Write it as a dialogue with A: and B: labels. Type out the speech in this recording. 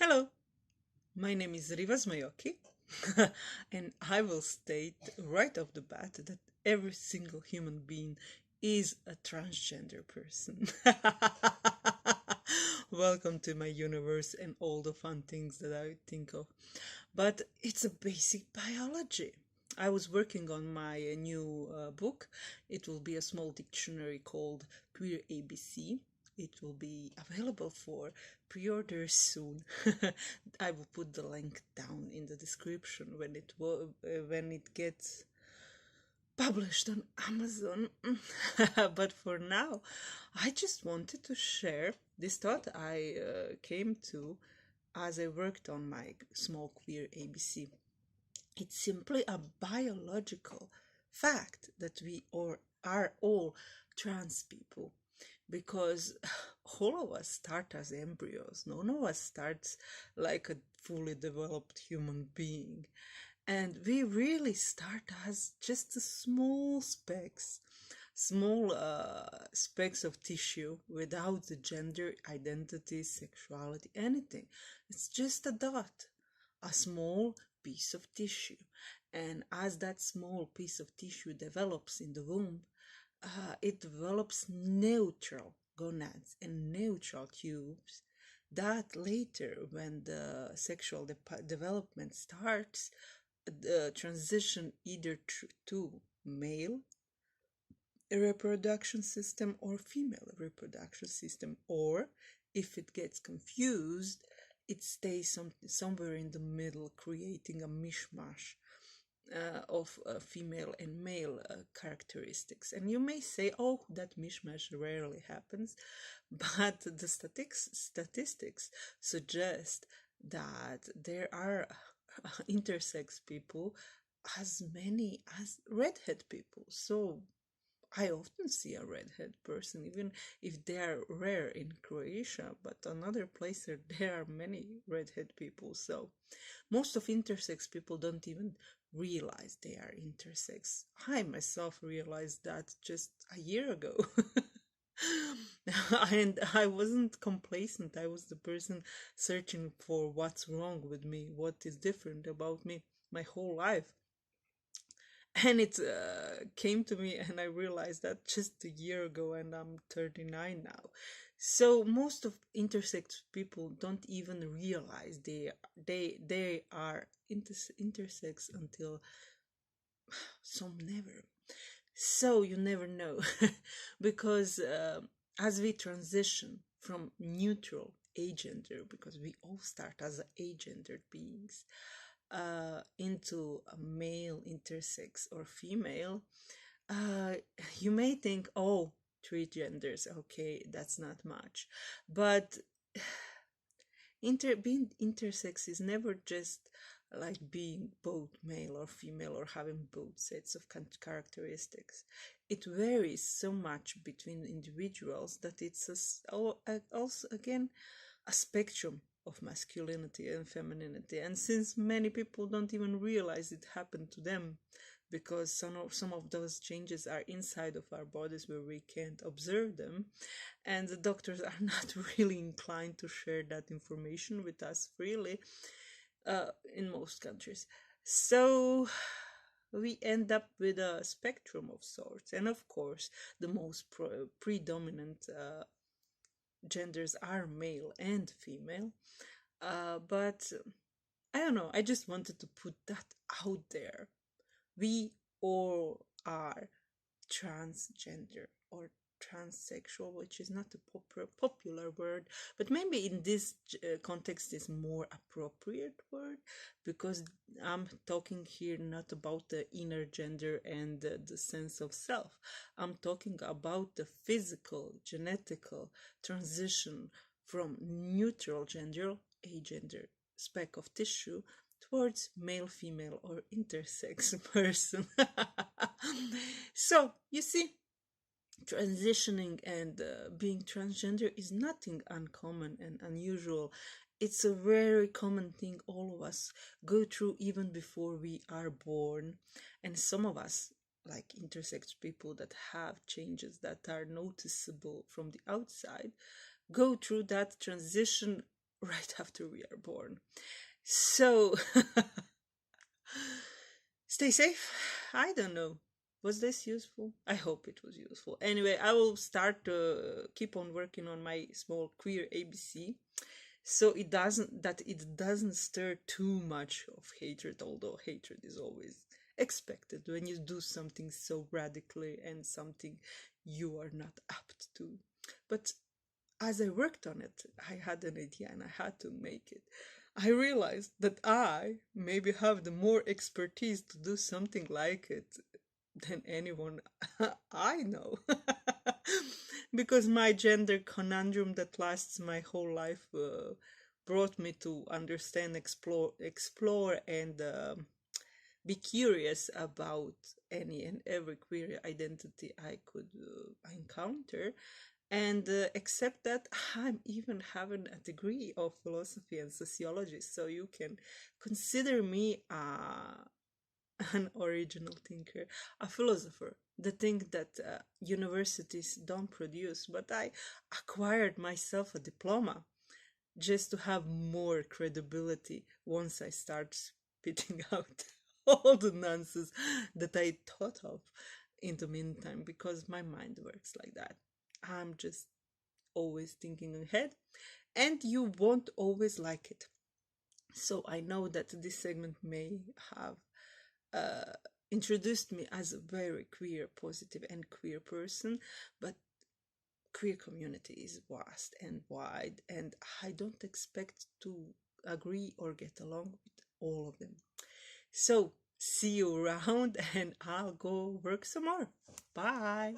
A: Hello, my name is Rivas Mayoki, and I will state right off the bat that every single human being is a transgender person. Welcome to my universe and all the fun things that I think of. But it's a basic biology. I was working on my new book. It will be a small dictionary called Queer ABC. It will be available for pre-order soon. I will put the link down in the description when it gets published on Amazon. But for now, I just wanted to share this thought I came to as I worked on my small queer ABC. It's simply a biological fact that are all trans people because all of us start as embryos. None of us starts like a fully developed human being. And we really start as just a small specks of tissue without the gender, identity, sexuality, anything. It's just a dot, a small piece of tissue. And as that small piece of tissue develops in the womb, it develops neutral gonads and neutral tubes that later, when the sexual development starts, the transition either to male reproduction system or female reproduction system, or if it gets confused, it stays somewhere in the middle, creating a mishmash of female and male characteristics. And you may say, oh, that mishmash rarely happens, but the statistics suggest that there are intersex people as many as redhead people. So I often see a redhead person, even if they are rare in Croatia, but another place there are many redhead people. So most of intersex people don't even realize they are intersex. I myself realized that just a year ago. And I wasn't complacent. I was the person searching for what's wrong with me, what is different about me my whole life. And it came to me, and I realized that just a year ago, and I'm 39 now. So most of intersex people don't even realize they are intersex until some never. So you never know, because as we transition from neutral agender, because we all start as agendered beings, into a male intersex or female, uh, you may think, oh, three genders, okay, that's not much. But being intersex is never just like being both male or female or having both sets of characteristics. It varies so much between individuals that it's also, again, a spectrum of masculinity and femininity. And since many people don't even realize it happened to them, because some of those changes are inside of our bodies where we can't observe them, and the doctors are not really inclined to share that information with us freely in most countries. So we end up with a spectrum of sorts. And of course, the most predominant genders are male and female. But I don't know, I just wanted to put that out there. We all are transgender or transsexual, which is not a popular word, but maybe in this context is more appropriate word, because I'm talking here not about the inner gender and the sense of self. I'm talking about the physical, genetical transition from neutral gender, agender, speck of tissue, towards male, female, or intersex person. So, you see, transitioning and being transgender is nothing uncommon and unusual. It's a very common thing all of us go through even before we are born. And some of us, like intersex people that have changes that are noticeable from the outside, go through that transition right after we are born. So stay safe. I don't know. Was this useful? I hope it was useful. Anyway, I will start to keep on working on my small queer ABC, so it doesn't stir too much of hatred, although hatred is always expected when you do something so radically and something you are not apt to. But as I worked on it, I had an idea and I had to make it. I realized that I maybe have the more expertise to do something like it than anyone I know. Because my gender conundrum that lasts my whole life brought me to understand, explore, and be curious about any and every queer identity I could encounter, and accept that I'm even having a degree of philosophy and sociology, so you can consider me an original thinker, a philosopher, the thing that universities don't produce. But I acquired myself a diploma just to have more credibility once I start spitting out all the nonsense that I thought of in the meantime, because my mind works like that. I'm just always thinking ahead, and you won't always like it. So I know that this segment may have uh, introduced me as a very queer, positive, and queer person, but queer community is vast and wide, and I don't expect to agree or get along with all of them. So see you around, and I'll go work some more. Bye.